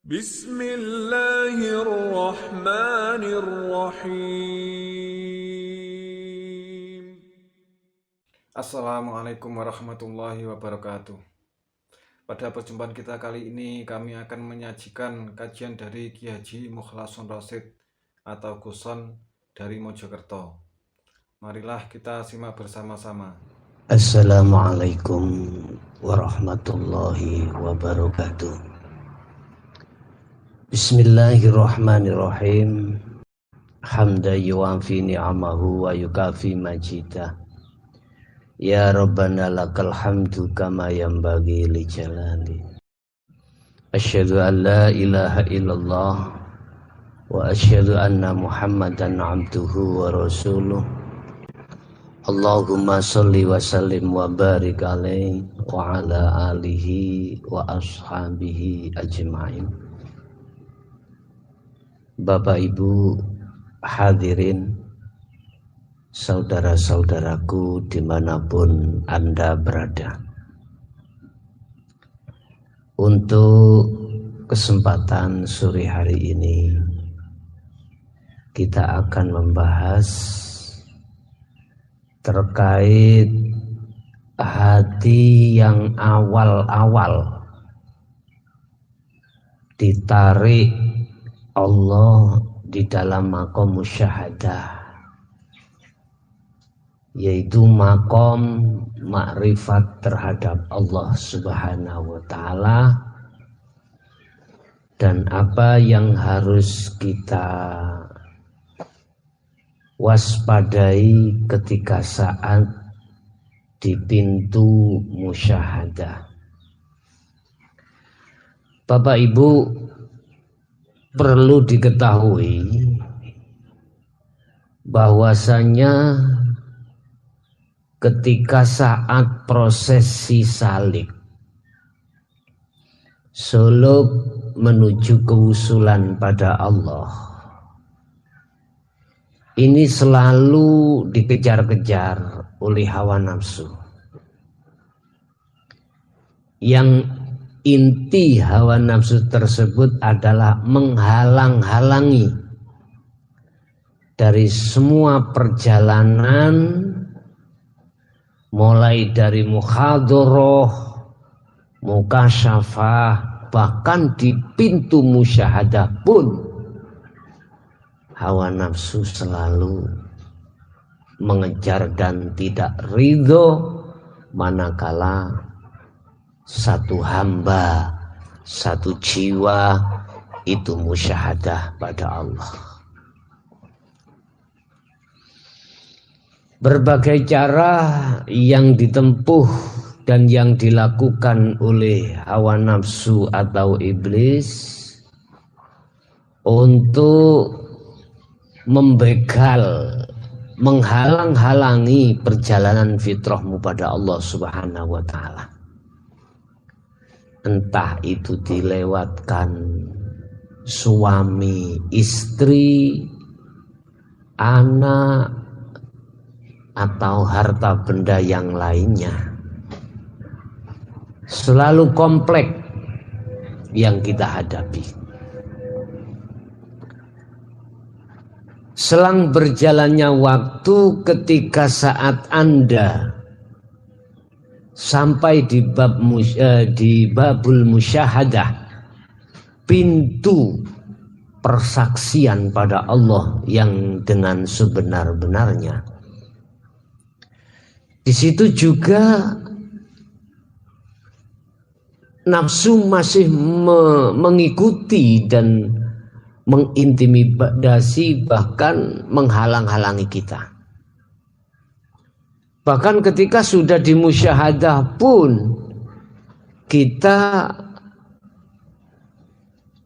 Bismillahirrahmanirrahim. Assalamualaikum warahmatullahi wabarakatuh. Pada perjumpaan kita kali ini kami akan menyajikan kajian dari Ki Haji Mukhlason Rosyid atau Guson dari Mojokerto. Marilah kita simak bersama-sama. Assalamualaikum warahmatullahi wabarakatuh. Bismillahirrahmanirrahim. Hamda yuwafi ni'amahu wa yukafi majidah. Ya Rabbana lakal hamdu kama yanbaghi li jalali. Asyhadu an la ilaha illallah wa asyhadu anna Muhammadan abduhu wa rasuluh. Allahumma sholli wa sallim wa barik alaihi wa ala alihi wa ashabihi ajma'in. Bapak Ibu hadirin, saudara-saudaraku dimanapun Anda berada. Untuk kesempatan sore hari ini kita akan membahas terkait hati yang awal-awal ditarik Allah di dalam makom musyahadah, yaitu makom makrifat terhadap Allah Subhanahu wa ta'ala, dan apa yang harus kita waspadai ketika saat di pintu musyahadah. Bapak Ibu, perlu diketahui bahwasanya ketika saat prosesi salib, suluk menuju kewusulan pada Allah, ini selalu dikejar-kejar oleh hawa nafsu. Yang inti hawa nafsu tersebut adalah menghalang-halangi dari semua perjalanan, mulai dari muhadharah, mukasyafah, bahkan di pintu musyahadah pun hawa nafsu selalu mengejar dan tidak ridho manakala satu hamba, satu jiwa itu musyahadah pada Allah. Berbagai cara yang ditempuh dan yang dilakukan oleh hawa nafsu atau iblis untuk membegal, menghalang-halangi perjalanan fitrahmu pada Allah Subhanahu wa ta'ala. Entah itu dilewatkan suami, istri, anak, atau harta benda yang lainnya. Selalu kompleks yang kita hadapi. Selang berjalannya waktu, ketika saat Anda sampai di babul musyahadah, pintu persaksian pada Allah yang dengan sebenar-benarnya, di situ juga nafsu masih mengikuti dan mengintimidasi, bahkan menghalang-halangi kita. Bahkan ketika sudah di musyahadah pun kita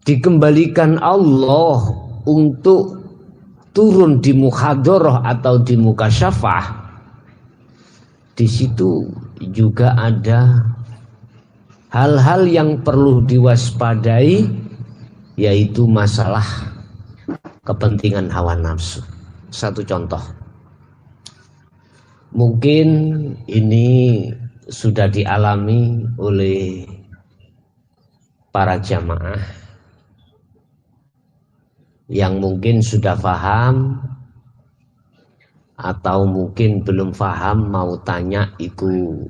dikembalikan Allah untuk turun di muhadharah atau di mukasyafah. Di situ juga ada hal-hal yang perlu diwaspadai, yaitu masalah kepentingan hawa nafsu. Satu contoh, mungkin ini sudah dialami oleh para jamaah yang mungkin sudah paham atau mungkin belum paham mau tanya itu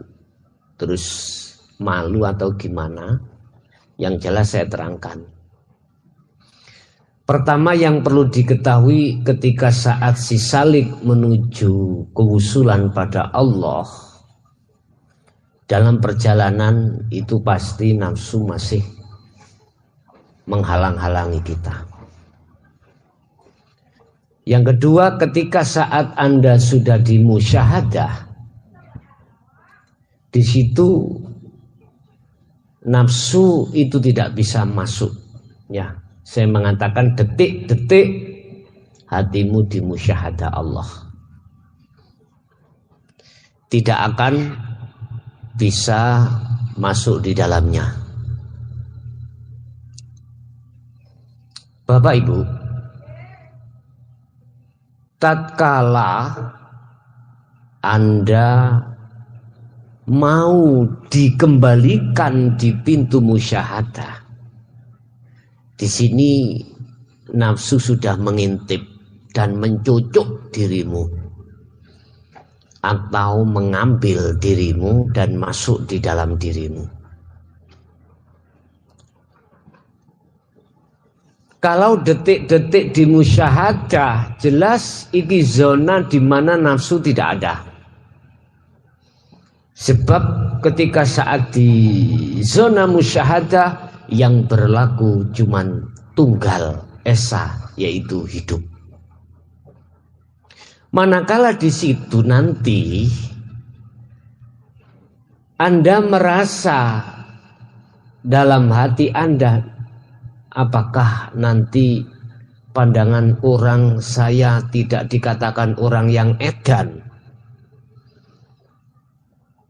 terus malu atau gimana, yang jelas saya terangkan. Pertama yang perlu diketahui ketika saat si salik menuju kewusulan pada Allah, dalam perjalanan itu pasti nafsu masih menghalang-halangi kita. Yang kedua, ketika saat Anda sudah dimusyahadah, di situ nafsu itu tidak bisa masuk. Ya, saya mengatakan detik-detik hatimu dimusyahadah Allah, tidak akan bisa masuk di dalamnya. Bapak Ibu, tatkala Anda mau dikembalikan di pintu musyahadah, di sini nafsu sudah mengintip dan mencucuk dirimu atau mengambil dirimu dan masuk di dalam dirimu. Kalau detik-detik di musyahadah, jelas ini zona di mana nafsu tidak ada. Sebab ketika saat di zona musyahadah yang berlaku cuman tunggal esa, yaitu hidup. Manakala di situ nanti Anda merasa dalam hati Anda, apakah nanti pandangan orang saya tidak dikatakan orang yang edan,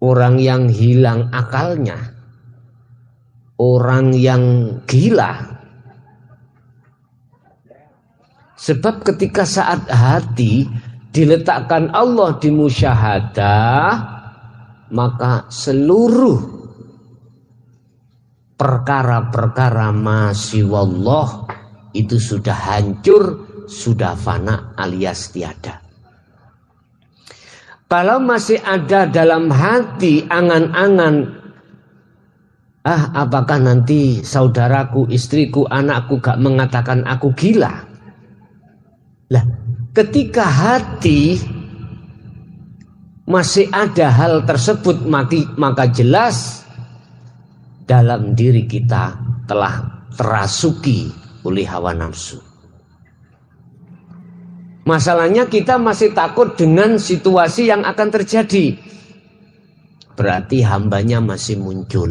orang yang hilang akalnya, orang yang gila. Sebab ketika saat hati diletakkan Allah di musyahadah, maka seluruh perkara-perkara masiwallah itu sudah hancur, sudah fana alias tiada. Kalau masih ada dalam hati angan-angan, apakah nanti saudaraku, istriku, anakku gak mengatakan aku gila? Lah, ketika hati masih ada hal tersebut, maka jelas dalam diri kita telah terasuki oleh hawa nafsu. Masalahnya kita masih takut dengan situasi yang akan terjadi. Berarti hambanya masih muncul.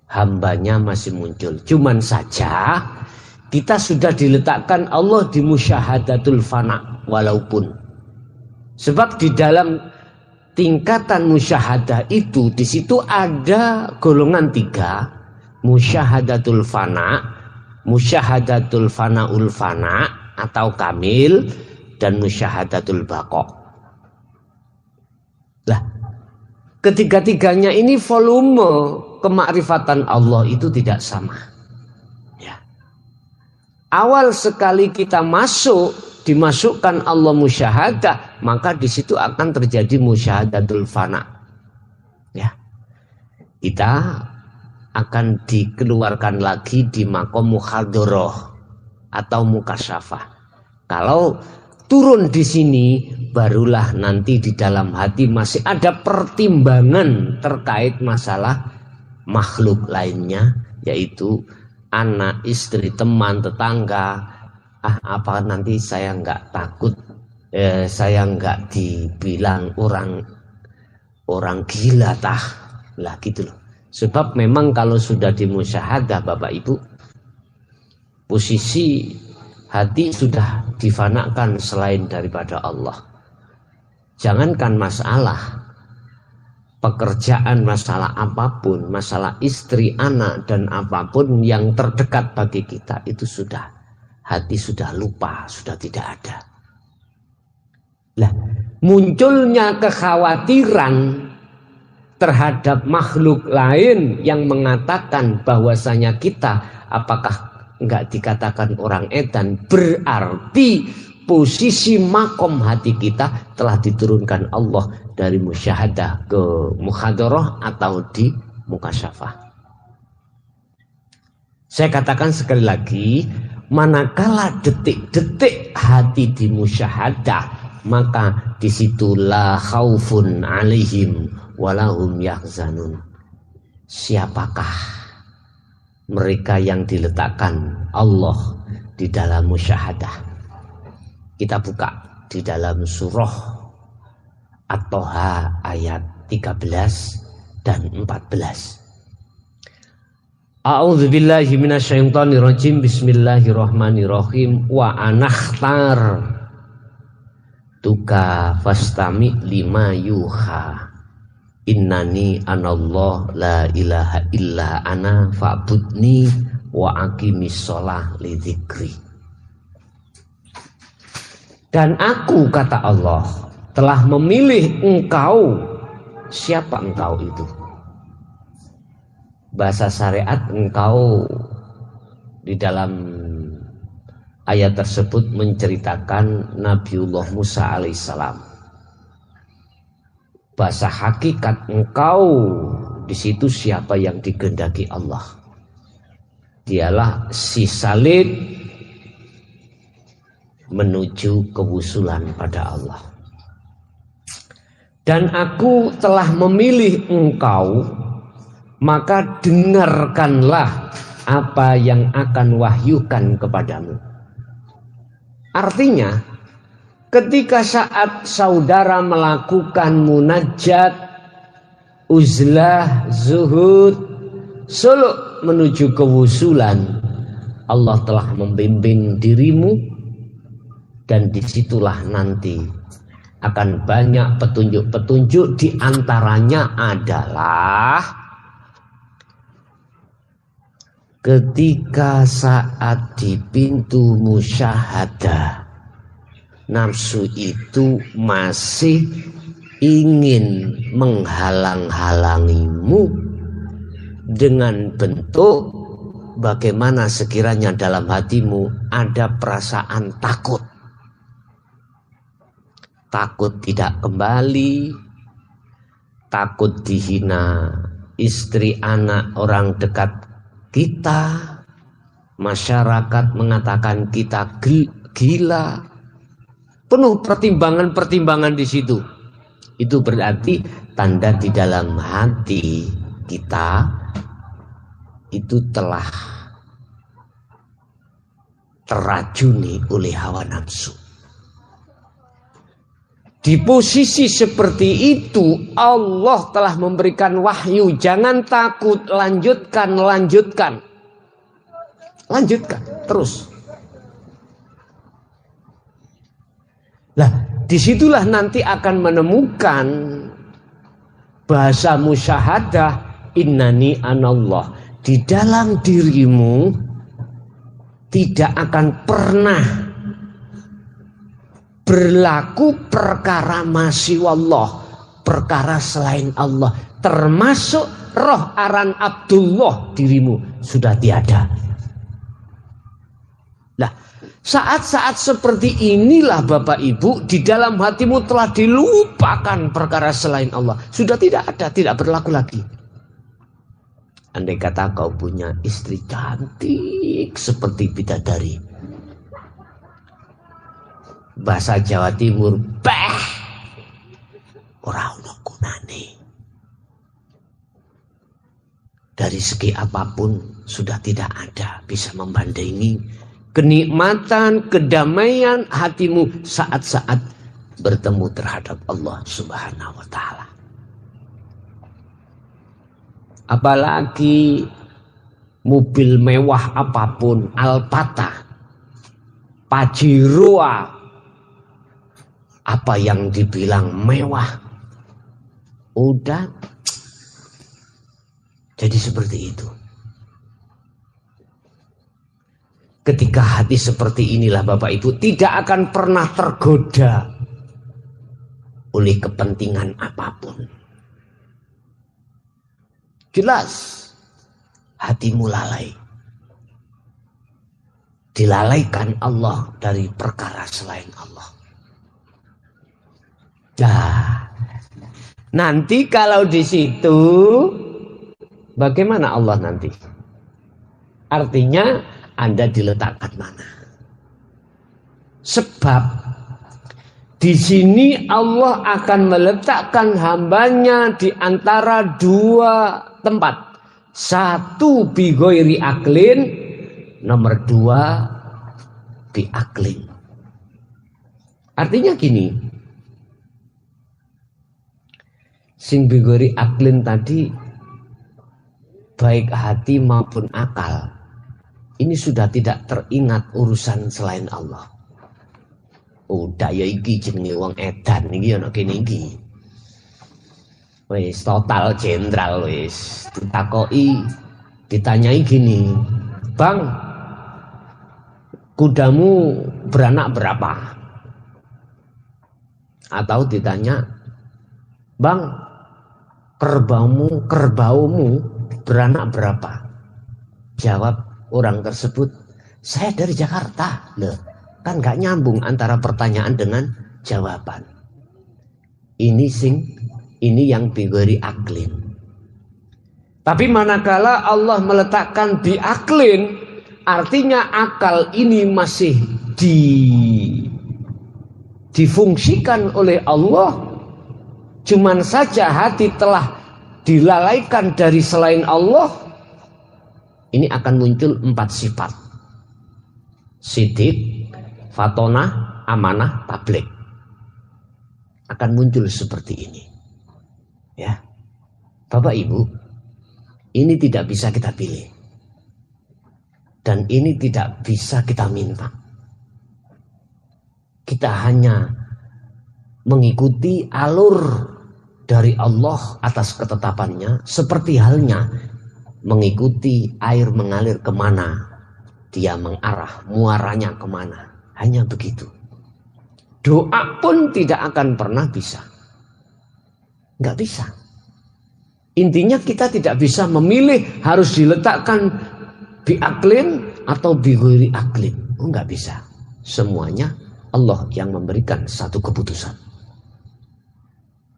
Hambanya masih muncul. Cuman saja kita sudah diletakkan Allah di musyahadatul fana walaupun. Sebab di dalam tingkatan musyahadah itu, di situ ada golongan 3, musyahadatul fana, musyahadatul fanaul fana atau kamil, dan musyahadatul baqo. Lah, ketiga-tiganya ini volume kemakrifatan Allah itu tidak sama. Ya. Awal sekali kita dimasukkan Allah musyahadah, maka di situ akan terjadi musyahadatul fana. Ya. Kita akan dikeluarkan lagi di makom muhadharah atau mukasyafah. Kalau turun di sini, barulah nanti di dalam hati masih ada pertimbangan terkait masalah makhluk lainnya, yaitu anak, istri, teman, tetangga. Apa nanti saya nggak takut, saya nggak dibilang orang gila tah, lah gitu loh. Sebab memang kalau sudah dimusyahadah Bapak Ibu, posisi hati sudah difanakan selain daripada Allah. Jangankan masalah pekerjaan, masalah apapun, masalah istri, anak, dan apapun yang terdekat bagi kita, itu sudah, hati sudah lupa, sudah tidak ada. Lah, munculnya kekhawatiran terhadap makhluk lain yang mengatakan bahwasanya kita apakah enggak dikatakan orang edan, berarti posisi makom hati kita telah diturunkan Allah dari musyahadah ke muhadarah atau di mukasyafah. Saya katakan sekali lagi, manakala detik-detik hati di musyahadah, maka disitulah khaufun alaihim walahum yahzanun. Siapakah mereka yang diletakkan Allah di dalam musyahadah? Kita buka di dalam surah At-Toha ayat 13 dan 14. A'udzubillahi minasyaitonirrajim. Bismillahirrahmanirrahim. Wa anakhtar tuka fastami lima yuha. Innani anallah la ilaha illa ana fa'budni wa aqimis sholah li dzikri. Dan aku, kata Allah, telah memilih engkau. Siapa engkau itu? Bahasa syariat engkau di dalam ayat tersebut menceritakan Nabiullah Musa alaihissalam. Bahasa hakikat engkau di situ siapa yang dikehendaki Allah. Dialah si salib menuju kewusulan pada Allah. Dan aku telah memilih engkau, maka dengarkanlah apa yang akan wahyukan kepadamu. Artinya, ketika saat saudara melakukan munajat, uzlah, zuhud, suluk menuju kewusulan, Allah telah membimbing dirimu, dan disitulah nanti akan banyak petunjuk-petunjuk. Di antaranya adalah ketika saat di pintu musyahadah, nafsu itu masih ingin menghalang-halangimu dengan bentuk bagaimana sekiranya dalam hatimu ada perasaan takut. Takut tidak kembali, takut dihina istri, anak, orang dekat kita, masyarakat mengatakan kita gila. Penuh pertimbangan-pertimbangan di situ. Itu berarti tanda di dalam hati kita itu telah terracuni oleh hawa nafsu. Di posisi seperti itu Allah telah memberikan wahyu, jangan takut, lanjutkan terus. Lah, disitulah nanti akan menemukan bahasa musyahadah, innani anallah. Di dalam dirimu tidak akan pernah berlaku perkara masiwallah, perkara selain Allah, termasuk roh aran Abdullah dirimu sudah tiada. Nah, saat-saat seperti inilah Bapak Ibu, di dalam hatimu telah dilupakan perkara selain Allah, sudah tidak ada, tidak berlaku lagi. Andai kata kau punya istri cantik seperti bidadari, bahasa Jawa Timur, ora ono gunane. Dari segi apapun sudah tidak ada bisa membandingi kenikmatan, kedamaian hatimu saat-saat bertemu terhadap Allah Subhanahu wa taala. Apalagi mobil mewah apapun, Alphata, Pajero, apa yang dibilang mewah, udah jadi seperti itu. Ketika hati seperti inilah Bapak Ibu tidak akan pernah tergoda oleh kepentingan apapun. Jelas hatimu lalai. dilalaikan Allah dari perkara selain Allah. Nah, nanti kalau di situ bagaimana Allah nanti? Artinya Anda diletakkan mana? Sebab di sini Allah akan meletakkan hambanya di antara dua tempat. Satu bi ghairi aklin, nomor dua bi aklin. Artinya gini, sing bi ghairi aklin tadi baik hati maupun akal, ini sudah tidak teringat urusan selain Allah. Udah ya iki jenenge wong edan iki ana kene iki. Wis total jenderal wis ditakoki, ditanyai gini, "Bang, kudamu beranak berapa?" Atau ditanya, "Bang, kerbaumu beranak berapa?" Jawab orang tersebut, "Saya dari Jakarta." Loh, kan gak nyambung antara pertanyaan dengan jawaban. Ini yang bigori aklin. Tapi manakala Allah meletakkan bi aklin, artinya akal ini masih difungsikan oleh Allah. Cuman saja hati telah dilalaikan dari selain Allah. Ini akan muncul 4 sifat. Sidik, fatonah, amanah, tabligh. Akan muncul seperti ini. Ya, Bapak Ibu, ini tidak bisa kita pilih. Dan ini tidak bisa kita minta. Kita hanya mengikuti alur dari Allah atas ketetapannya, seperti halnya mengikuti air mengalir kemana dia mengarah, muaranya kemana. Hanya begitu. Doa pun tidak akan pernah bisa. Nggak bisa. Intinya kita tidak bisa memilih harus diletakkan bi aklin atau bi ghairi aklin. Nggak bisa. Semuanya Allah yang memberikan satu keputusan.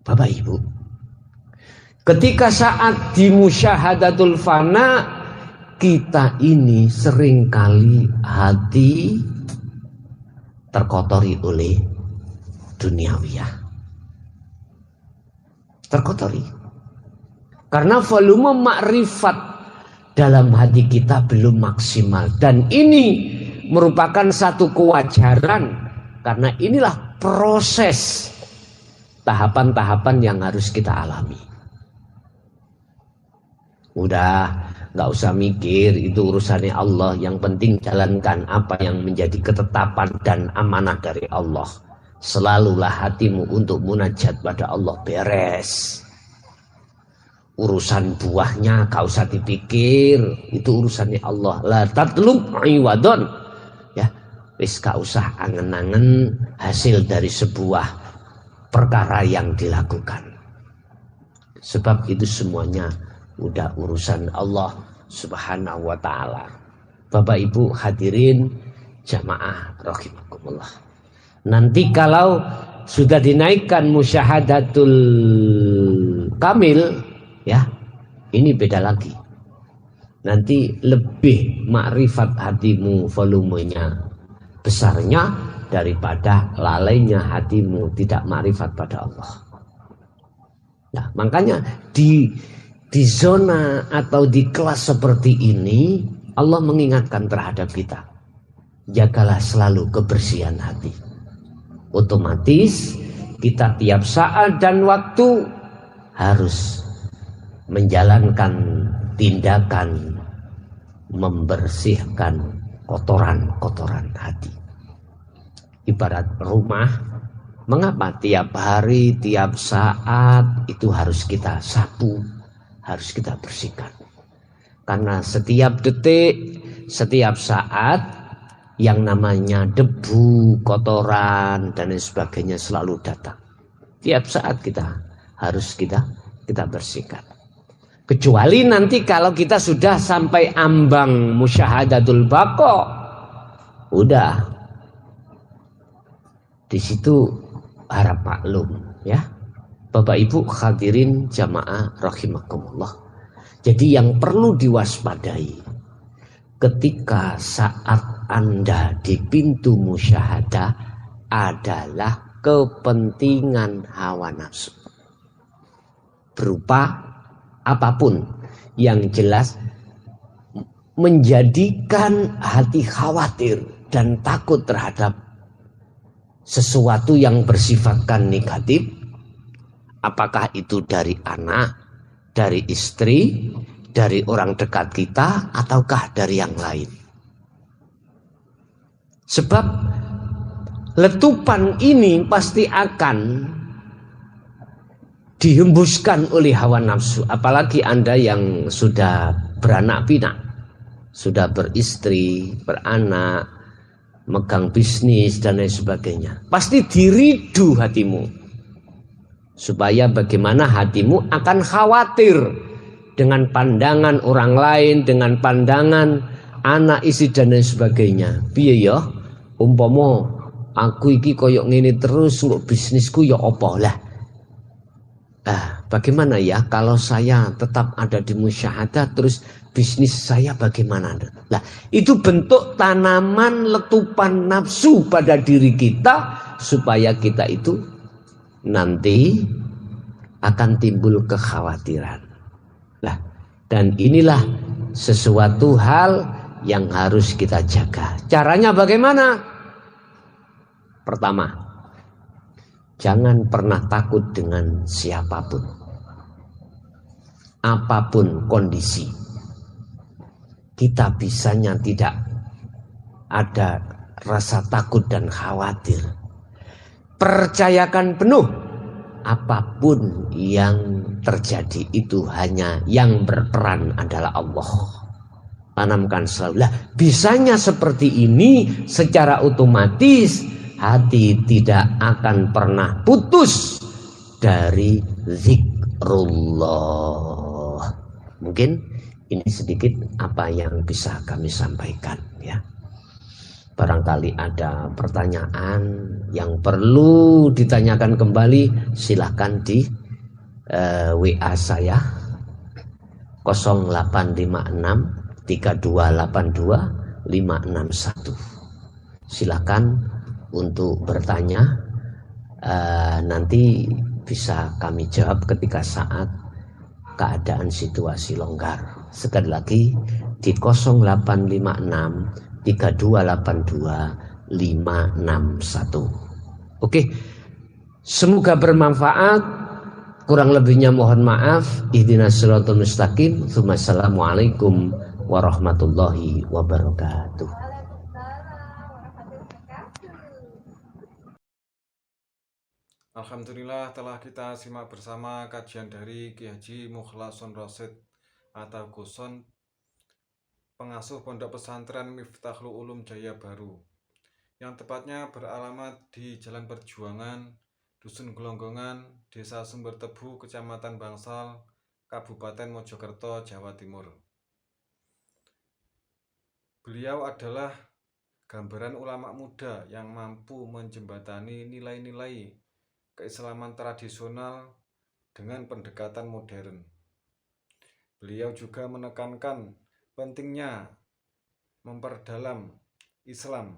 Bapak Ibu, ketika saat di musyahadatul fana, kita ini seringkali hati terkotori oleh duniawiyah. Terkotori. Karena volume makrifat dalam hati kita belum maksimal. Dan ini merupakan satu kewajaran. Karena inilah proses tahapan-tahapan yang harus kita alami. Udah, gak usah mikir, itu urusannya Allah. Yang penting jalankan apa yang menjadi ketetapan dan amanah dari Allah. Selalulah hatimu untuk munajat pada Allah, beres. Urusan buahnya gak usah dipikir, itu urusannya Allah. La tatlub iwadon. Ya, wis gak usah angen-angen hasil dari sebuah perkara yang dilakukan. Sebab itu semuanya udah urusan Allah Subhanahu wa ta'ala. Bapak Ibu hadirin jamaah rahimakumullah. Nanti kalau sudah dinaikkan musyahadatul kamil, ya, ini beda lagi. Nanti lebih makrifat hatimu volumenya besarnya daripada lalainya hatimu tidak makrifat pada Allah. Nah, makanya di zona atau di kelas seperti ini Allah mengingatkan terhadap kita, jagalah selalu kebersihan hati. Otomatis kita tiap saat dan waktu harus menjalankan tindakan membersihkan kotoran-kotoran hati. Ibarat rumah, mengapa tiap hari, tiap saat itu harus kita sapu, harus kita bersihkan? Karena setiap detik, setiap saat yang namanya debu, kotoran dan lain sebagainya selalu datang. Tiap saat harus kita bersihkan. Kecuali nanti kalau kita sudah sampai ambang musyahadatul baqa, Udah, di situ harap maklum ya. Bapak Ibu hadirin jamaah rahimakumullah. Jadi yang perlu diwaspadai ketika saat Anda di pintu musyahadah adalah kepentingan hawa nafsu. Berupa apapun yang jelas menjadikan hati khawatir dan takut terhadap sesuatu yang bersifatkan negatif, apakah itu dari anak, dari istri, dari orang dekat kita, ataukah dari yang lain. Sebab letupan ini pasti akan dihembuskan oleh hawa nafsu. Apalagi Anda yang sudah beranak pinak, sudah beristri, beranak, megang bisnis dan lain sebagainya. Pasti diridu hatimu. Supaya bagaimana hatimu akan khawatir dengan pandangan orang lain, dengan pandangan anak, istri dan lain sebagainya. Piye ya? Umpama aku iki koyok ngene terus nggo bisnisku ya apa lah. Bagaimana ya kalau saya tetap ada di musyahadah terus bisnis saya bagaimana? Lah, itu bentuk tanaman letupan nafsu pada diri kita supaya kita itu nanti akan timbul kekhawatiran. Lah, dan inilah sesuatu hal yang harus kita jaga. Caranya bagaimana? Pertama, jangan pernah takut dengan siapapun. Apapun kondisi, kita bisanya tidak ada rasa takut dan khawatir. Percayakan penuh, apapun yang terjadi itu hanya yang berperan adalah Allah. Tanamkan selalu. Lah, bisanya seperti ini secara otomatis hati tidak akan pernah putus dari zikrullah. Mungkin ini sedikit apa yang bisa kami sampaikan ya. Barangkali ada pertanyaan yang perlu ditanyakan kembali, silahkan di WA saya 0856 3282 561. Silahkan untuk bertanya, nanti bisa kami jawab ketika saat keadaan situasi longgar. Sekali lagi di 0856 3282 561. Oke, semoga bermanfaat. Kurang lebihnya mohon maaf. Ihdinas siratal mustaqim. Wassalamualaikum warahmatullahi wabarakatuh. Alhamdulillah telah kita simak bersama kajian dari Ki Haji Mukhlason Rasyid atau Guson, pengasuh Pondok Pesantren Miftahul Ulum Jaya Baru, yang tepatnya beralamat di Jalan Perjuangan, Dusun Gelonggongan, Desa Sumber Tebu, Kecamatan Bangsal, Kabupaten Mojokerto, Jawa Timur. Beliau adalah gambaran ulama muda yang mampu menjembatani nilai-nilai keislaman tradisional dengan pendekatan modern. Beliau juga menekankan pentingnya memperdalam Islam,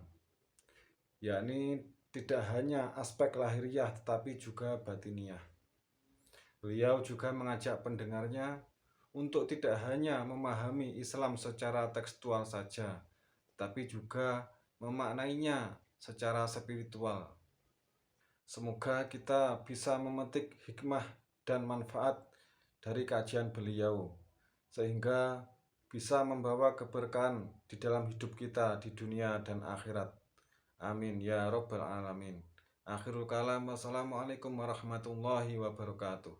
yakni tidak hanya aspek lahiriah tetapi juga batiniah. Beliau juga mengajak pendengarnya untuk tidak hanya memahami Islam secara tekstual saja, tetapi juga memaknainya secara spiritual. Semoga kita bisa memetik hikmah dan manfaat dari kajian beliau, sehingga bisa membawa keberkahan di dalam hidup kita di dunia dan akhirat. Amin ya rabbal alamin. Akhirul kalam. Wassalamualaikum warahmatullahi wabarakatuh.